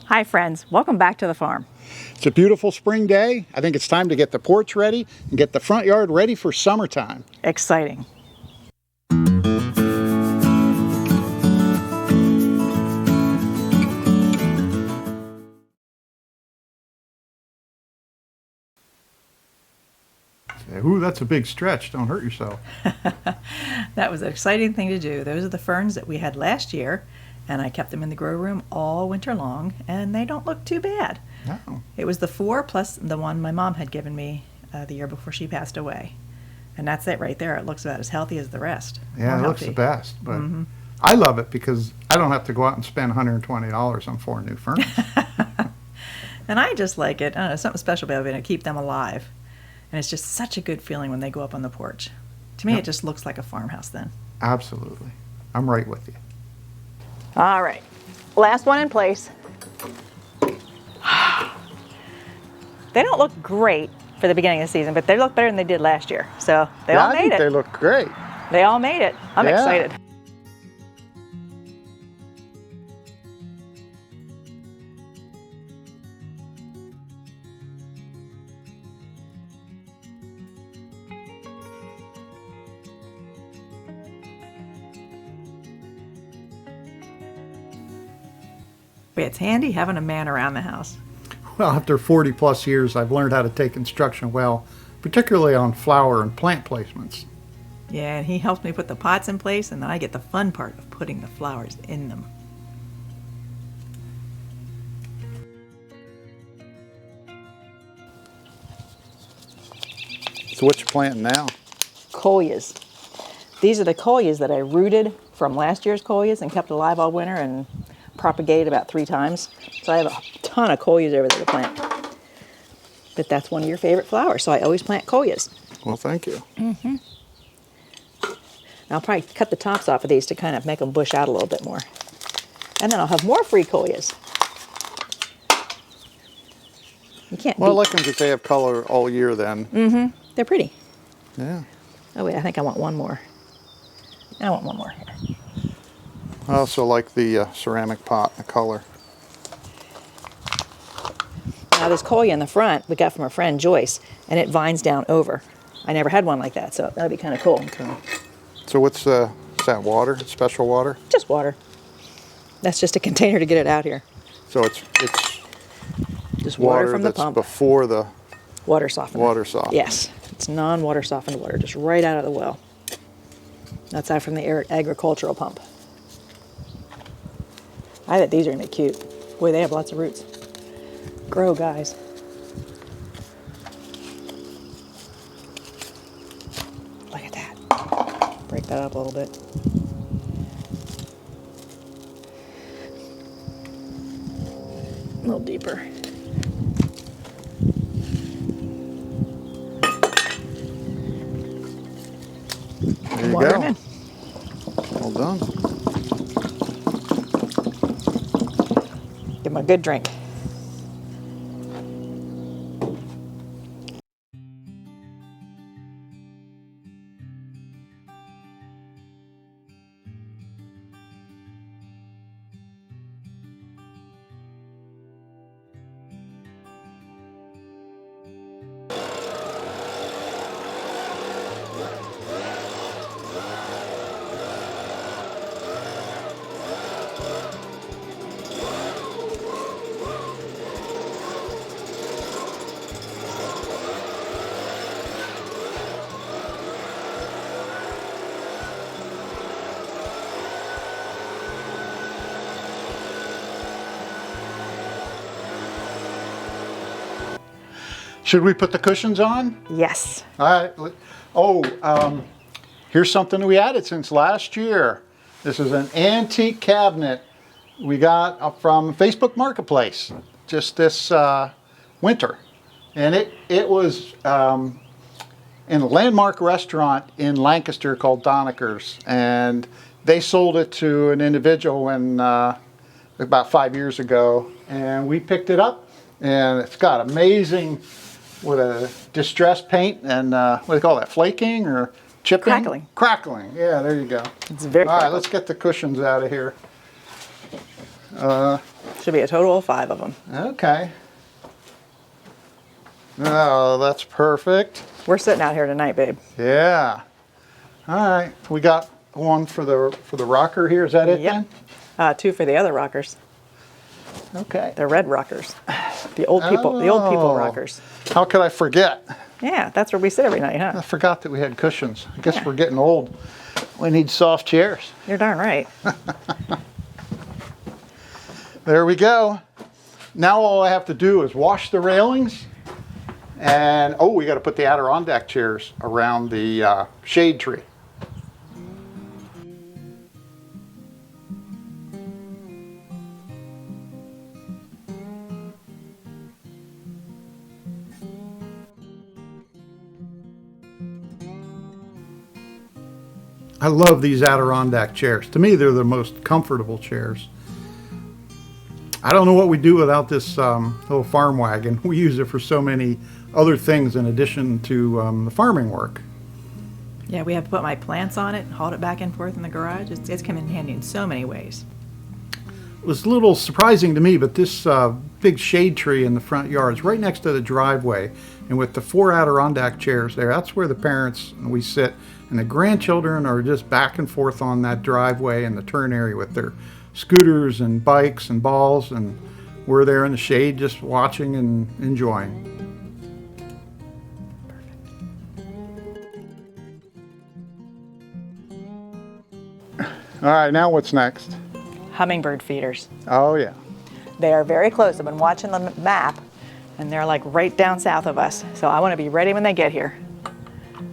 Hi friends, welcome back to the farm. It's a beautiful spring day. I think it's time to get the porch ready and get the front yard ready for summertime. Exciting. Ooh, that's a big stretch. Don't hurt yourself. That was an exciting thing to do. Those are the ferns that we had last year, and I kept them in the grow room all winter long, and they don't look too bad. No. It was the 4 plus the one my mom had given me the year before she passed away. And that's it right there. It looks about as healthy as the rest. Yeah, it looks the best. But I love it because I don't have to go out and spend $120 on 4 new ferns. And I just like it. I don't know, something special about being able to keep them alive. And it's just such a good feeling when they go up on the porch. To me, It just looks like a farmhouse then. Absolutely. I'm right with you. All right. Last one in place. They don't look great for the beginning of the season, but they look better than they did last year. So they all made it. I think they look great. They all made it. I'm excited. It's handy having a man around the house. Well, after 40 plus years, I've learned how to take instruction well, particularly on flower and plant placements. Yeah, and he helps me put the pots in place, and then I get the fun part of putting the flowers in them. So what you planting now? Coleus. These are the coleus that I rooted from last year's coleus and kept alive all winter and propagated about 3 times. So I have a ton of coleus over there to plant. But that's one of your favorite flowers, so I always plant coleus. Well, thank you. And I'll probably cut the tops off of these to kind of make them bush out a little bit more. And then I'll have more free coleus. You can't Well, I like them because they have color all year then. They're pretty. Yeah. Oh wait, I think I want one more. I want one more here. I also like the ceramic pot, the color. Now this coleus in the front we got from a friend, Joyce, and it vines down over. I never had one like that, so that'd be kind of cool. Okay. So what's is that water? Special water? Just water. That's just a container to get it out here. So it's Just water from the that's pump. before the Water softener. water softener. Yes, it's non-water softened water, just right out of the well. That's out from the agricultural pump. I bet these are gonna be cute. Boy, they have lots of roots. Grow, guys. Look at that. Break that up a little bit. A little deeper. There you Water go. them in. Well done. Give them a good drink. Should we put the cushions on? Yes. All right. Oh, here's something we added since last year. This is an antique cabinet we got from Facebook Marketplace just this winter. And it was in a landmark restaurant in Lancaster called Donaker's. And they sold it to an individual when, about 5 years ago. And we picked it up. And it's got amazing, with a distressed paint and what do they call that, flaking or chipping? Crackling. Crackling, yeah, there you go. It's very All right, crackling. let's get the cushions out of here. Should be a total of 5 of them. Okay. Oh, that's perfect. We're sitting out here tonight, babe. Yeah. All right. We got one for the rocker here. Is that it Yep. then? 2 for the other rockers. Okay. The red rockers. The old people. The old people Oh. rockers. How could I forget? Yeah, that's where we sit every night, I huh? forgot that we had cushions. I guess Yeah. we're getting old. We need soft chairs. You're darn right. There we go. Now all I have to do is wash the railings. And, oh, we got to put the Adirondack chairs around the shade tree. I love these Adirondack chairs. To me, they're the most comfortable chairs. I don't know what we do without this little farm wagon. We use it for so many other things in addition to the farming work. Yeah, we have to put my plants on it, haul it back and forth in the garage. It's come in handy in so many ways. It was a little surprising to me, but this big shade tree in the front yard is right next to the driveway. And with the 4 Adirondack chairs there, that's where the parents and we sit. And the grandchildren are just back and forth on that driveway in the turn area with their scooters and bikes and balls. And we're there in the shade just watching and enjoying. All right, now what's next? Hummingbird feeders. Oh, yeah. They are very close. I've been watching the map, and they're like right down south of us. So I want to be ready when they get here.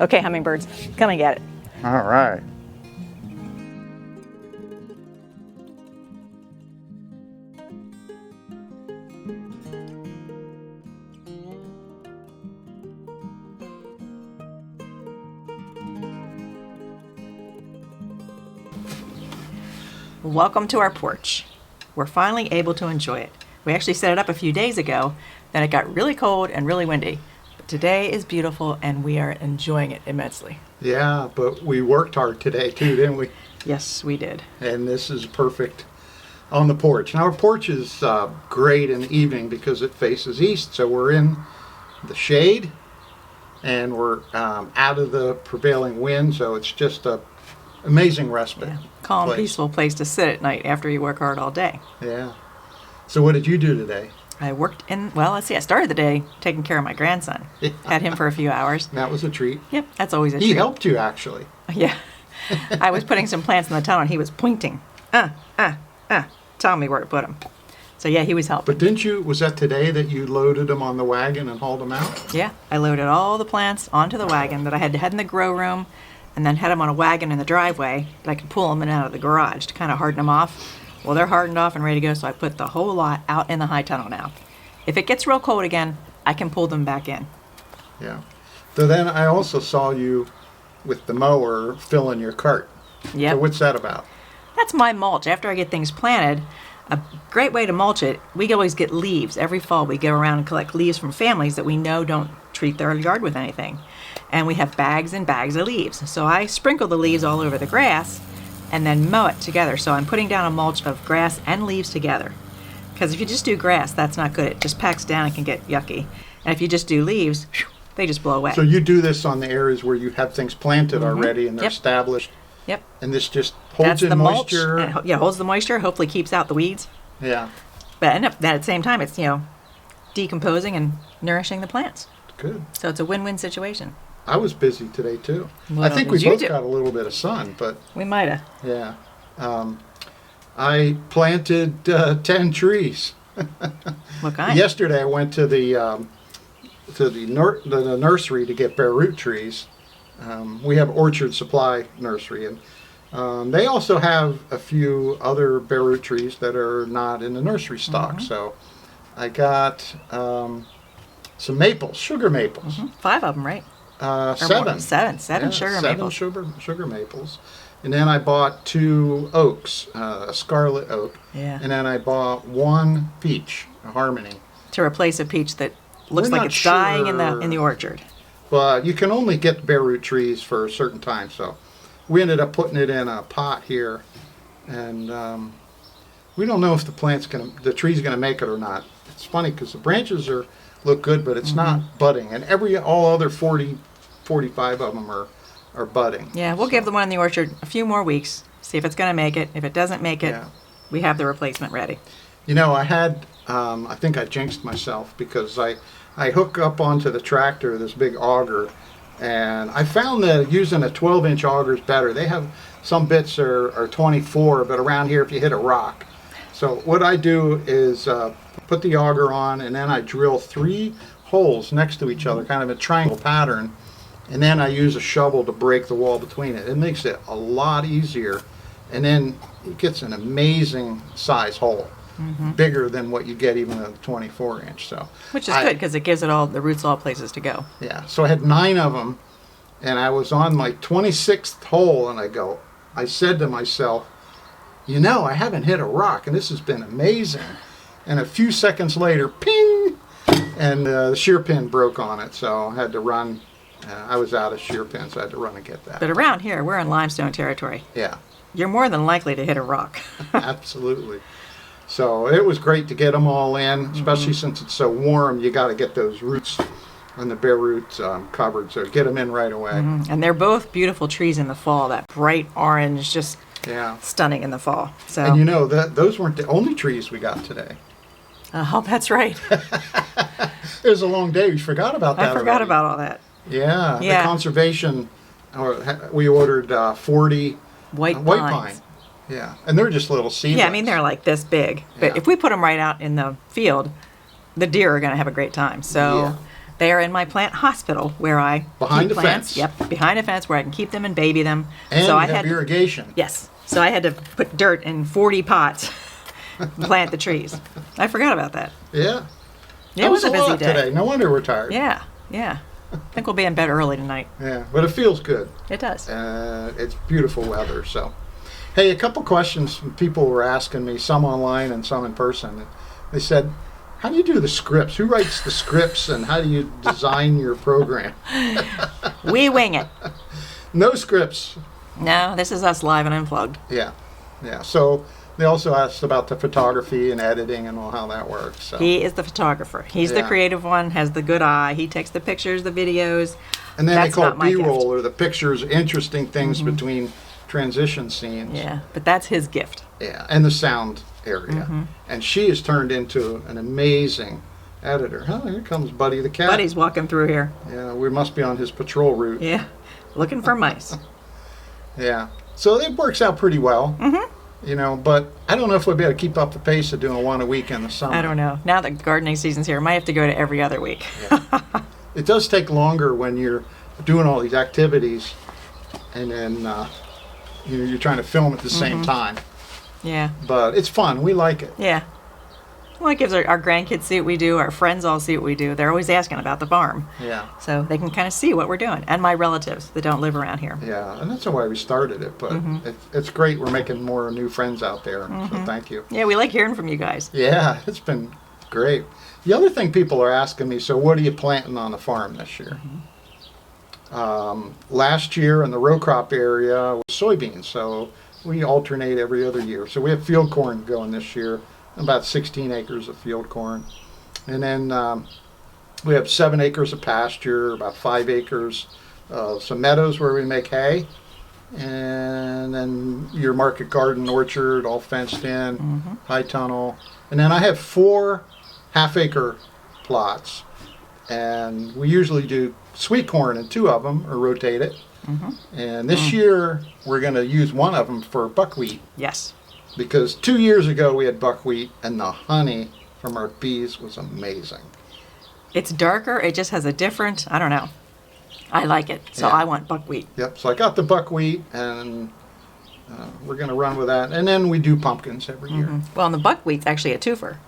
Okay, hummingbirds, come and get it. All right. Welcome to our porch. We're finally able to enjoy it. We actually set it up a few days ago, then it got really cold and really windy. But today is beautiful and we are enjoying it immensely. Yeah, but we worked hard today too, didn't we? Yes, we did. And this is perfect on the porch. Now our porch is great in the evening because it faces east, so we're in the shade and we're out of the prevailing wind, so it's just a amazing respite. Yeah. Calm, place. peaceful place to sit at night after you work hard all day. Yeah. So what did you do today? I worked in, well, let's see, I started the day taking care of my grandson. Had him for a few hours. That was a treat. Yep, that's always a He treat. helped you actually. Yeah. I was putting some plants in the tunnel and he was pointing. Telling me where to put them. So yeah, he was helping. But didn't you, was that today that you loaded them on the wagon and hauled them out? Yeah, I loaded all the plants onto the wagon that I had to head in the grow room and then had them on a wagon in the driveway that I could pull them in and out of the garage to kind of harden them off. Well, they're hardened off and ready to go, so I put the whole lot out in the high tunnel now. If it gets real cold again, I can pull them back in. Yeah. So then I also saw you with the mower filling your cart. Yep. So what's that about? That's my mulch. After I get things planted, a great way to mulch it, we always get leaves. Every fall we go around and collect leaves from families that we know don't treat their yard with anything. And we have bags and bags of leaves. So I sprinkle the leaves all over the grass and then mow it together. So I'm putting down a mulch of grass and leaves together. Because if you just do grass, that's not good. It just packs down and can get yucky. And if you just do leaves, they just blow away. So you do this on the areas where you have things planted already and they're Yep. established. Yep. And this just holds That's in the mulch. moisture. And yeah, holds the moisture, hopefully keeps out the weeds. Yeah. But at the same time, it's, decomposing and nourishing the plants. Good. So it's a win-win situation. I was busy today too. What I think we did you both do? got a little bit of sun, but We might have. yeah. I planted 10 trees. What kind? Yesterday I went to the nursery to get bare root trees. We have Orchard Supply Nursery, and they also have a few other bare root trees that are not in the nursery stock. So I got some maples, sugar maples. 5 of them, right? Or Seven. more. Seven Yeah, sugar seven maples. sugar maples. And then I bought 2 oaks, a scarlet oak. Yeah. And then I bought 1 peach, a harmony. To replace a peach that looks We're like not it's dying in sure. the orchard. But you can only get bare root trees for a certain time. So we ended up putting it in a pot here. And we don't know if the tree's gonna make it or not. It's funny because the branches look good, but it's not budding, and all other 45 of them are budding. Yeah, we'll give the one in the orchard a few more weeks, see if it's going to make it. If it doesn't make it, Yeah. we have the replacement ready. You know, I think I jinxed myself because I hook up onto the tractor this big auger, and I found that using a 12-inch auger is better. They have some bits are 24, but around here if you hit a rock. So what I do is put the auger on, and then I drill 3 holes next to each other, kind of a triangle pattern, and then I use a shovel to break the wall between it. It makes it a lot easier, and then it gets an amazing size hole, bigger than what you get even at a 24-inch. So Which is good because it gives the roots all places to go. yeah, so I had 9 of them, and I was on my 26th hole, and I said to myself, you know, I haven't hit a rock, and this has been amazing. And a few seconds later, ping, and the shear pin broke on it, so I had to run. I was out of shear pins, so I had to run and get that. But around here, we're in limestone territory. Yeah, You're more than likely to hit a rock. absolutely. So it was great to get them all in, especially since it's so warm. You got to get those roots and the bare roots covered, so get them in right away. And they're both beautiful trees in the fall. That bright orange, just Yeah. stunning in the fall. So, And you know, those weren't the only trees we got today. oh, that's right. It was a long day. We forgot about that I forgot already. about all that. Yeah, Yeah. the conservation, we ordered 40 White white pines. pine. Yeah, and they're just little seedlings. Yeah, I mean, they're like this big. But Yeah. if we put them right out in the field, the deer are going to have a great time. So Yeah. they are in my plant hospital where I Behind keep a plants. fence. Yep, behind a fence where I can keep them and baby them. And so you I have had irrigation. Yes. So I had to put dirt in 40 pots to plant the trees. I forgot about that. Yeah. It That was a busy lot day. today. No wonder we're tired. Yeah, yeah. I think we'll be in bed early tonight. Yeah, but it feels good. It does. It's beautiful weather. So, hey, a couple questions people were asking me, some online and some in person. They said, how do you do the scripts? Who writes the scripts, and how do you design your program? We wing it. No scripts. No, this is us live and unplugged. Yeah, yeah. So they also asked about the photography and editing and all how that works. So. He is the photographer. He's the Yeah. creative one, has the good eye. He takes the pictures, the videos. And then That's they call not it my B-roll, gift. or the pictures, interesting things between transition scenes. Yeah, but that's his gift. Yeah, and the sound area. And she has turned into an amazing editor. Oh, here comes Buddy the cat. Buddy's walking through here. Yeah, we must be on his patrol route. Yeah, looking for mice. Yeah. So it works out pretty well. You know, but I don't know if we'll be able to keep up the pace of doing one a week in the summer. I don't know. Now that gardening season's here, I might have to go to every other week. It does take longer when you're doing all these activities, and then you're trying to film at the same time. Yeah, But it's fun. We like it. yeah. Well, it gives our grandkids see what we do. Our friends all see what we do. They're always asking about the farm. Yeah. So they can kind of see what we're doing. And my relatives that don't live around here. Yeah, and that's why we started it. But it's great. We're making more new friends out there. So thank you. Yeah, we like hearing from you guys. Yeah, it's been great. The other thing people are asking me, so what are you planting on the farm this year? Last year in the row crop area was soybeans, so we alternate every other year. So we have field corn going this year, about 16 acres of field corn. And then we have 7 acres of pasture, about 5 acres of some meadows where we make hay. And then your market garden orchard, all fenced in, high tunnel. And then I have 4 half-acre plots. And we usually do sweet corn in 2 of them, or rotate it. And this year, we're going to use 1 of them for buckwheat. Yes. Because 2 years ago, we had buckwheat, and the honey from our bees was amazing. It's darker. It just has a different, I don't know. I like it. So Yeah. I want buckwheat. Yep, so I got the buckwheat, and we're going to run with that. And then we do pumpkins every year. Well, and the buckwheat's actually a twofer.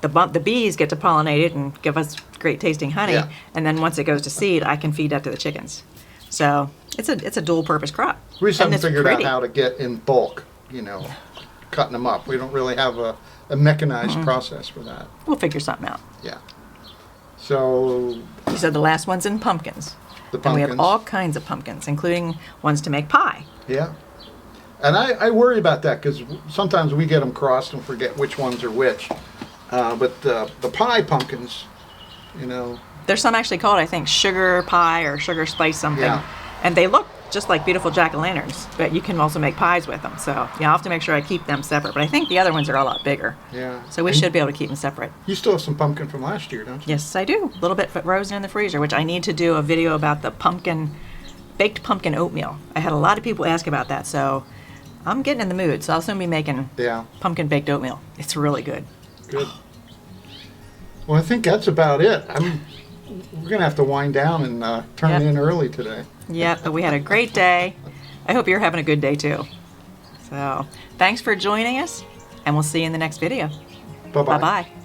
The bees get to pollinate it and give us great tasting honey. Yeah. And then once it goes to seed, I can feed that to the chickens. So it's a dual purpose crop. We just And haven't it's figured pretty. out how to get in bulk, cutting them up. We don't really have a mechanized process for that. We'll figure something out. Yeah. So You said the last one's in pumpkins. the And we pumpkins. have all kinds of pumpkins, including ones to make pie. Yeah. And I worry about that because sometimes we get them crossed and forget which ones are which. But the pie pumpkins, you know. There's some actually called, I think, sugar pie or sugar spice something. Yeah. And they look just like beautiful jack-o'-lanterns, but you can also make pies with them. So yeah, I'll have to make sure I keep them separate. But I think the other ones are a lot bigger. Yeah. So we should be able to keep them separate. You still have some pumpkin from last year, don't you? Yes, I do. A little bit frozen in the freezer, which I need to do a video about the baked pumpkin oatmeal. I had a lot of people ask about that, so I'm getting in the mood. So I'll soon be making pumpkin baked oatmeal. It's really good. Good. Well, I think that's about it. We're going to have to wind down and turn in early today. Yep, but we had a great day. I hope you're having a good day too. So thanks for joining us, and we'll see you in the next video. Bye-bye. Bye-bye.